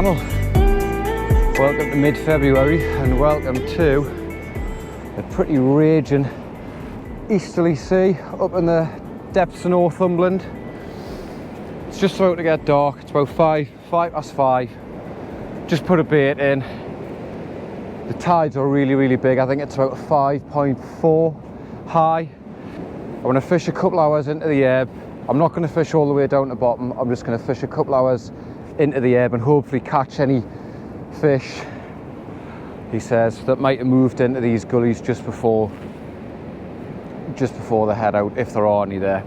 channel. Welcome to mid-February and welcome to a pretty raging easterly sea up in the depths of Northumberland. It's just about to get dark. It's about 5:05. Just put a bait in. The tides are really big. I think it's about 5.4 high. I'm going to fish a couple hours into the ebb. I'm not going to fish all the way down to the bottom. I'm just going to fish a couple hours into the ebb and hopefully catch any fish, he says, that might have moved into these gullies just before they head out, if there are any there.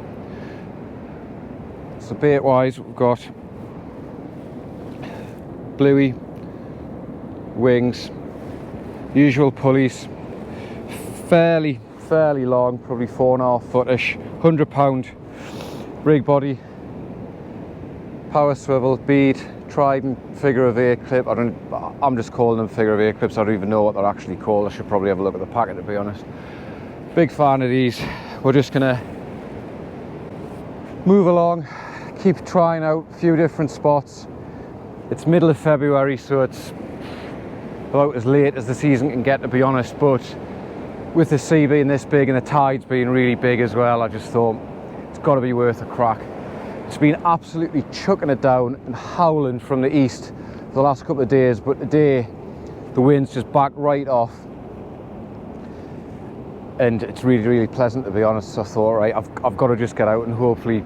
So bait wise, we've got bluey, wings, usual pulleys, fairly long, probably 4.5 footish, 100-pound rig body, power swivel, bead, trident, figure of 8 clip. I'm just calling them figure of 8 clips. I don't even know what they're actually called. I should probably have a look at the packet, to be honest. Big fan of these. We're just gonna move along, keep trying out a few different spots. It's middle of February, so it's about as late as the season can get, to be honest, but with the sea being this big and the tides being really big as well, I just thought it's got to be worth a crack. It's been absolutely chucking it down and howling from the east for the last couple of days, but today the wind's just backed right off and it's really pleasant, to be honest. So I thought, right, I've got to just get out and hopefully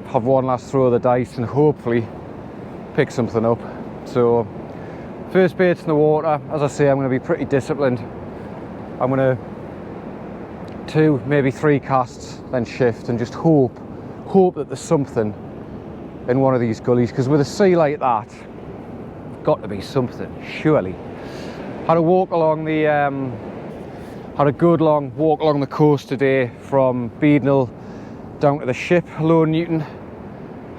have one last throw of the dice and hopefully pick something up. So first bait's in the water. As I say, I'm going to be pretty disciplined. I'm going to 2, maybe 3 casts, then shift and just hope that there's something in one of these gullies, because with a sea like that, got to be something, surely. Had a walk along the had a good long walk along the coast today from Beadnell down to the ship, Low Newton.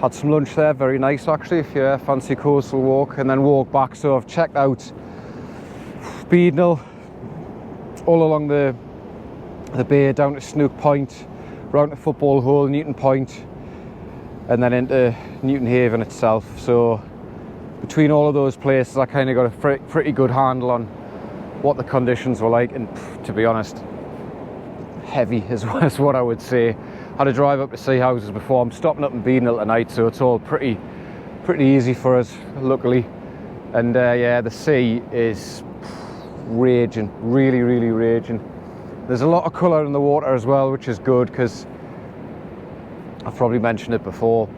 Had some lunch there, very nice actually, if you fancy a coastal walk, and then walk back. So I've checked out Beadnell, all along the bay, down to Snook Point, round to Football Hole, Newton Point, and then into Newton Haven itself. So between all of those places, I kind of got a pretty good handle on what the conditions were like, and to be honest, heavy is what I would say. Had a drive up to sea houses before. I'm stopping up in Beadnell tonight, so it's all pretty easy for us, luckily. And yeah, the sea is raging, really raging. There's a lot of colour in the water as well, which is good, because I've probably mentioned it before.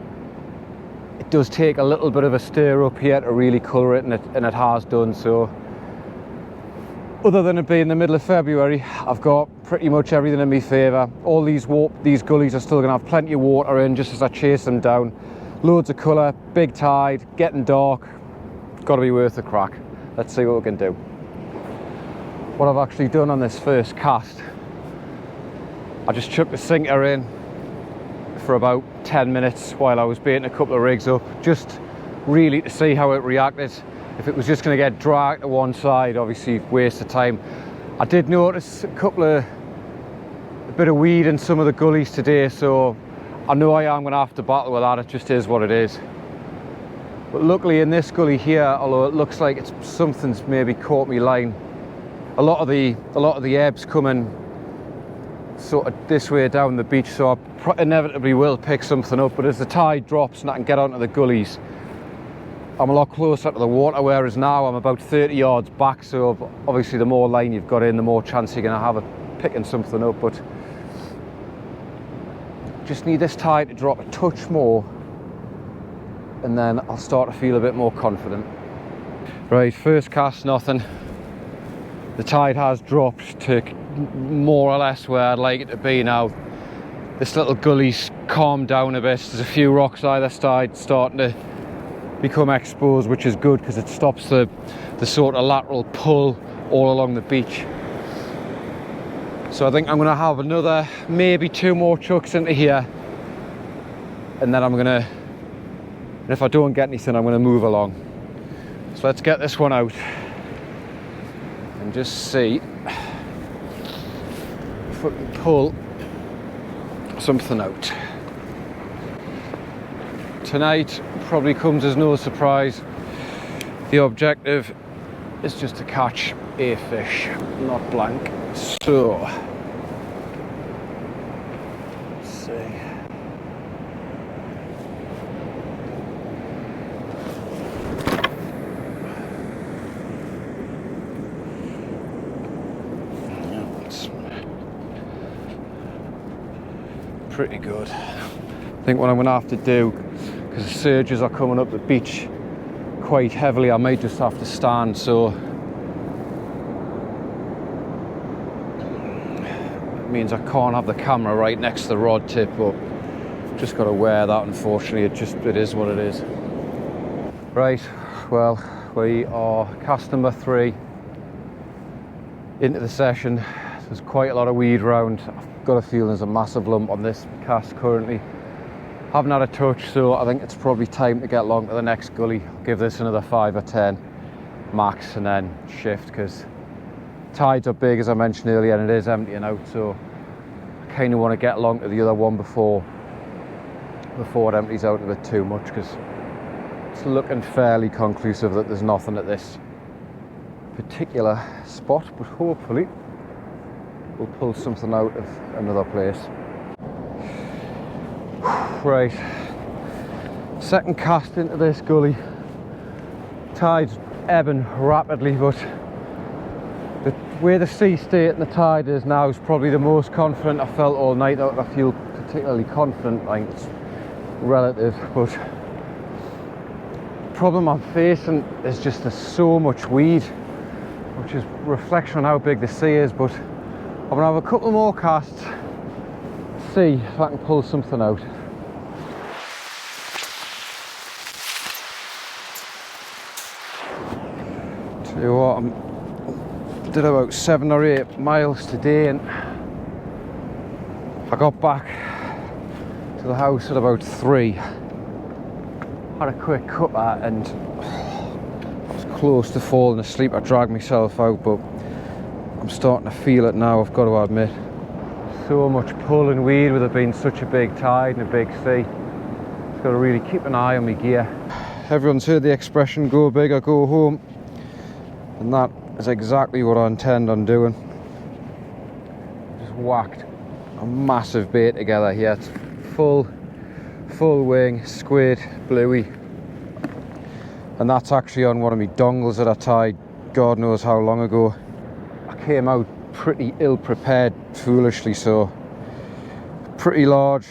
It does take a little bit of a stir up here to really colour it, and it has done. So other than it being the middle of February, I've got pretty much everything in my favour. All these gullies are still going to have plenty of water in just as I chase them down. Loads of colour, big tide, getting dark. Got to be worth a crack. Let's see what we can do. What I've actually done on this first cast, I just chucked the sinker in for about 10 minutes while I was baiting a couple of rigs up, just really to see how it reacted. If it was just going to get dragged to one side, obviously waste of time. I did notice a bit of weed in some of the gullies today, so I know I am going to have to battle with that. It just is what it is. But luckily in this gully here, although it looks like something's maybe caught me line, a lot of the ebbs coming sort of this way down the beach, so I inevitably will pick something up. But as the tide drops and I can get onto the gullies, I'm a lot closer to the water, whereas now I'm about 30 yards back, so obviously the more line you've got in, the more chance you're going to have of picking something up. But just need this tide to drop a touch more, and then I'll start to feel a bit more confident. Right, first cast, nothing. The tide has dropped to more or less where I'd like it to be now. This little gully's calmed down a bit. There's a few rocks either side starting to become exposed, which is good because it stops the sort of lateral pull all along the beach. So I think I'm going to have another, maybe 2 more chucks into here, and then and if I don't get anything, I'm going to move along. So let's get this one out and just see if we can pull something out. Tonight probably comes as no surprise. The objective is just to catch a fish, not blank. So, let's see. It's pretty good. I think what I'm going to have to do, because the surges are coming up the beach quite heavily, I might just have to stand, so it means I can't have the camera right next to the rod tip, but just got to wear that. Unfortunately, it is what it is. Right, well, we are cast number 3 into the session. There's quite a lot of weed around. I've got a feeling there's a massive lump on this cast currently. Haven't had a touch, so I think it's probably time to get along to the next gully. I'll give this another 5 or 10 max and then shift, because tides are big, as I mentioned earlier, and it is emptying out, so I kind of want to get along to the other one before it empties out a bit too much, because it's looking fairly conclusive that there's nothing at this particular spot, but hopefully we'll pull something out of another place. Right, second cast into this gully. Tide's ebbing rapidly, but the way the sea state and the tide is now is probably the most confident I felt all night. I feel particularly confident. Like, it's relative, but the problem I'm facing is just there's so much weed, which is a reflection on how big the sea is. But I'm gonna have a couple more casts, see if I can pull something out. Tell you what, I did about 7 or 8 miles today, and I got back to the house at about 3. Had a quick cuppa and I was close to falling asleep. I dragged myself out, but I'm starting to feel it now, I've got to admit. So much pull and weed with it being such a big tide and a big sea. Just got to really keep an eye on my gear. Everyone's heard the expression, go big or go home. And that is exactly what I intend on doing. Just whacked a massive bait together here. It's full wing, squid, bluey. And that's actually on one of my dongles that I tied God knows how long ago. I came out pretty ill prepared, foolishly so. Pretty large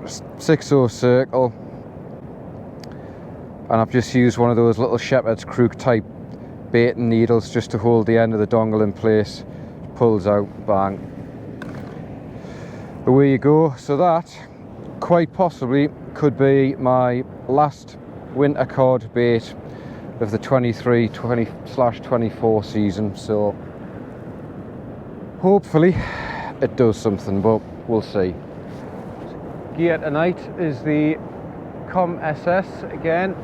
6/0 circle. And I've just used one of those little shepherd's crook type baiting needles just to hold the end of the dongle in place. Pulls out, bang, away you go. So that quite possibly could be my last winter cod bait of the 23/24 season, so hopefully it does something, but we'll see. Gear tonight is the Com SS again,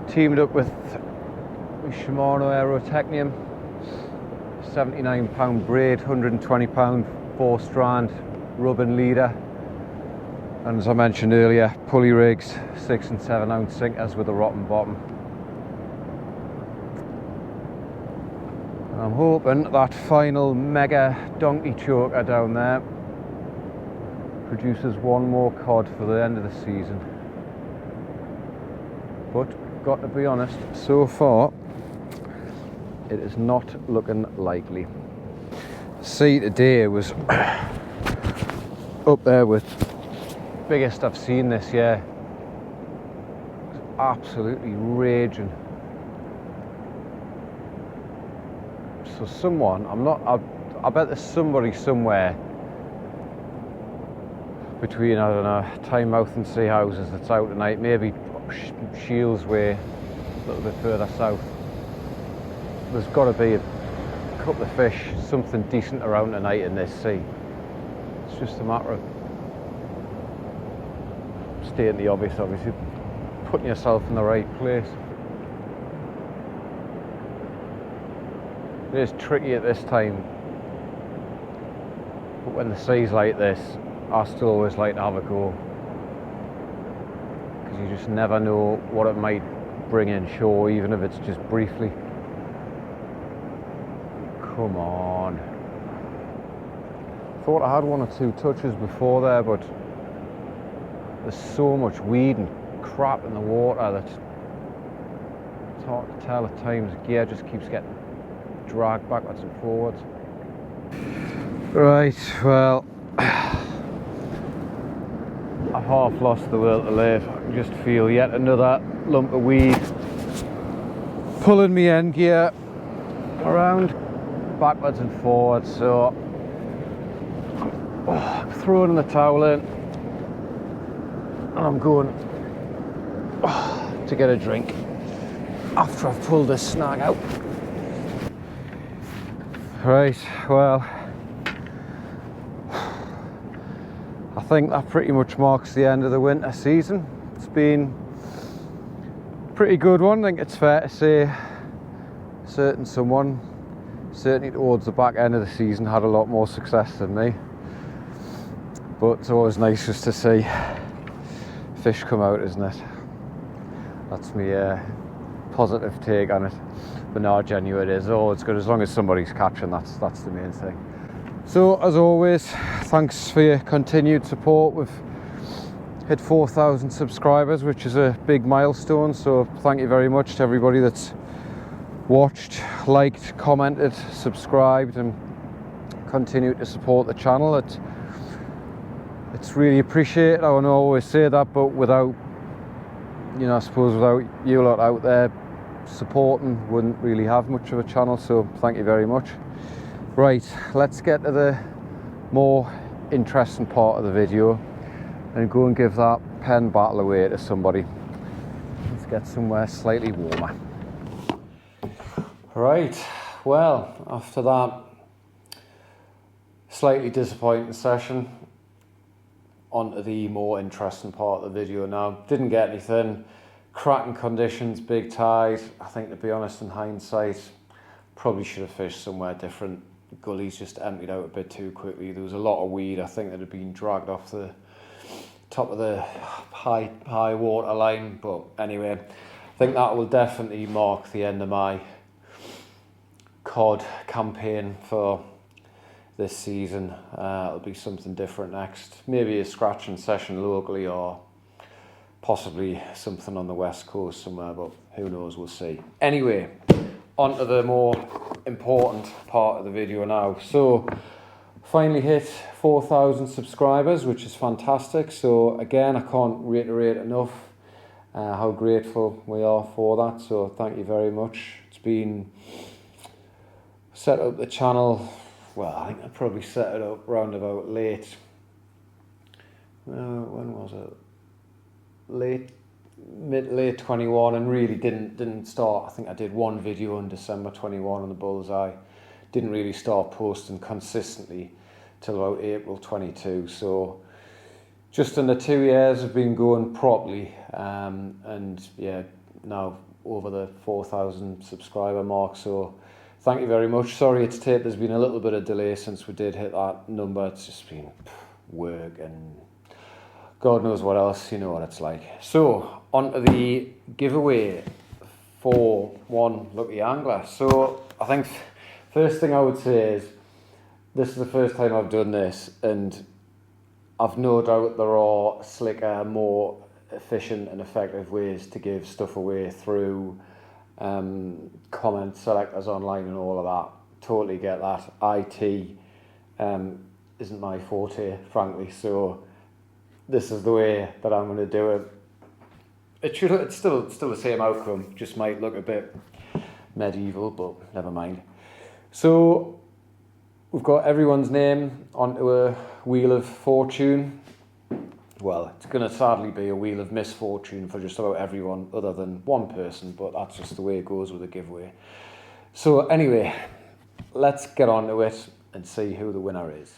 teamed up with Shimano Aero Technium, 79-pound braid, 120-pound 4-strand rubbing leader, and as I mentioned earlier, pulley rigs, 6 and 7 ounce sinkers with a rotten bottom. And I'm hoping that final mega donkey choker down there produces one more cod for the end of the season. But got to be honest, so far it is not looking likely. Sea today was up there with biggest I've seen this year. It was absolutely raging. So someone, I bet there's somebody somewhere between, I don't know, Tynemouth and Sea Houses that's out tonight, maybe Shields Way, a little bit further south. There's got to be a couple of fish, something decent around tonight in this sea. It's just a matter of stating the obvious, obviously, putting yourself in the right place. It is tricky at this time, but when the sea's like this, I still always like to have a go, because you just never know what it might bring in shore, even if it's just briefly. Come on. Thought I had one or two touches before there, but there's so much weed and crap in the water that it's hard to tell at times. The gear just keeps getting dragged backwards and forwards. Right, well, I've half lost the will to live. I can just feel yet another lump of weed pulling me end gear around backwards and forwards, so I'm throwing the towel in and I'm going to get a drink after I've pulled this snag out. Right, well, I think that pretty much marks the end of the winter season. It's been a pretty good one. I think it's fair to say someone, certainly towards the back end of the season, had a lot more success than me. But it's always nice just to see fish come out, isn't it? That's my positive take on it. But no, genuine, it is. Oh, it's good as long as somebody's catching. That's the main thing. So as always, thanks for your continued support. We've hit 4,000 subscribers, which is a big milestone. So thank you very much to everybody that's watched, liked, commented, subscribed, and continued to support the channel. It's really appreciated. I want to always say that, but without, you know, I suppose without you lot out there supporting, wouldn't really have much of a channel. So thank you very much. Right, let's get to the more interesting part of the video and go and give that pen battle away to somebody. Let's get somewhere slightly warmer. Right, well, after that slightly disappointing session, onto the more interesting part of the video now. Didn't get anything. Cracking conditions, big tide. I think, to be honest, in hindsight, probably should have fished somewhere different. The gullies just emptied out a bit too quickly. There was a lot of weed, I think, that had been dragged off the top of the high water line. But anyway, I think that will definitely mark the end of my cod campaign for this season. It'll be something different next. Maybe a scratching session locally, or possibly something on the west coast somewhere, but who knows, we'll see. Anyway, on to the more important part of the video now. So finally hit 4,000 subscribers, which is fantastic. So again, I can't reiterate enough how grateful we are for that. So thank you very much. It's been set up the channel, well, I think I probably set it up round about late, when was it? Late 21, and really didn't start. I think I did one video in December 21 on the bullseye. Didn't really start posting consistently till about April 22. So just under 2 years I've been going properly, and yeah, now over the 4,000 subscriber mark. So thank you very much. Sorry there's been a little bit of delay since we did hit that number. It's just been work and God knows what else, you know what it's like. So on to the giveaway for one lucky angler. So I think first thing I would say is this is the first time I've done this, and I've no doubt there are slicker, more efficient and effective ways to give stuff away through comment selectors online and all of that. Totally get that. IT isn't my forte, frankly, so this is the way that I'm going to do it. It's still the same outcome, just might look a bit medieval, but never mind. So we've got everyone's name onto a wheel of fortune. Well, it's going to sadly be a wheel of misfortune for just about everyone other than one person, but that's just the way it goes with a giveaway. So anyway, let's get on to it and see who the winner is.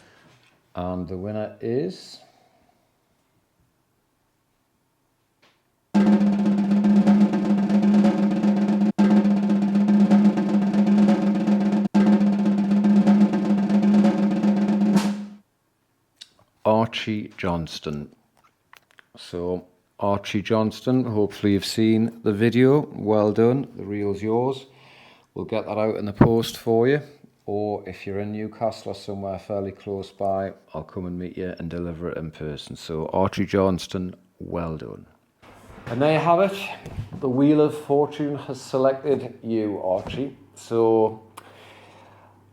And the winner is... Archie Johnston. So Archie Johnston. Hopefully you've seen the video. Well done, the reel's yours. We'll get that out in the post for you. Or if you're in Newcastle or somewhere fairly close by, I'll come and meet you and deliver it in person. So Archie Johnston, well done. And there you have it. The Wheel of Fortune has selected you, Archie. So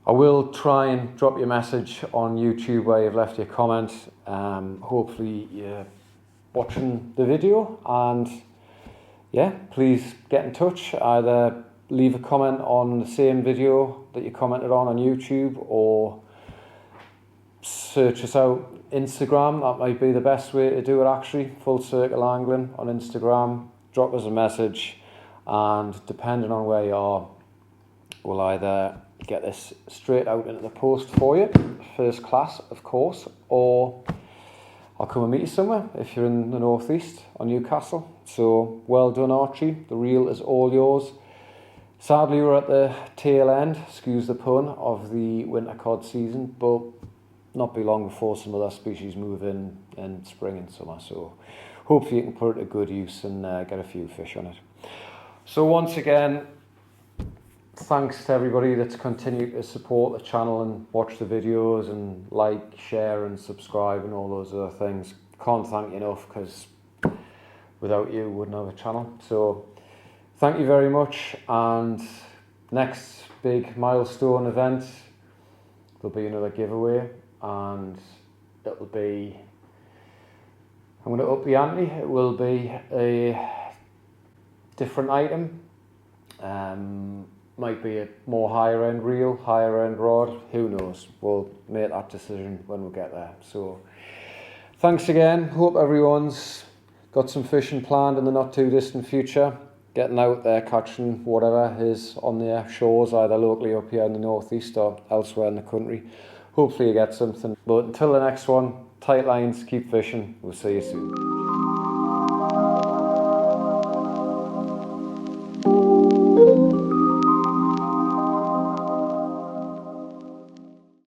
I will try and drop you a message on YouTube where you've left your comment. Hopefully you're watching the video, and yeah, please get in touch. Either leave a comment on the same video that you commented on YouTube, or search us out Instagram. That might be the best way to do it, actually. Full Circle Angling on Instagram. Drop us a message, and depending on where you are, we'll either get this straight out into the post for you, first class of course, or I'll come and meet you somewhere if you're in the northeast or Newcastle. So well done, Archie. The reel is all yours. Sadly, we're at the tail end, excuse the pun, of the winter cod season, but not be long before some other species move in spring and summer. So hopefully you can put it to good use and get a few fish on it. So once again, thanks to everybody that's continued to support the channel and watch the videos and like, share and subscribe and all those other things. Can't thank you enough, because without you, we wouldn't have a channel. So thank you very much, and next big milestone event, there'll be another giveaway, and it'll be, I'm going to up the ante. It will be a different item. Might be a more higher end reel, higher end rod, who knows. We'll make that decision when we get there. So thanks again. Hope everyone's got some fishing planned in the not too distant future. Getting out there, catching whatever is on their shores, either locally up here in the northeast or elsewhere in the country. Hopefully you get something. But until the next one, tight lines, keep fishing. We'll see you soon.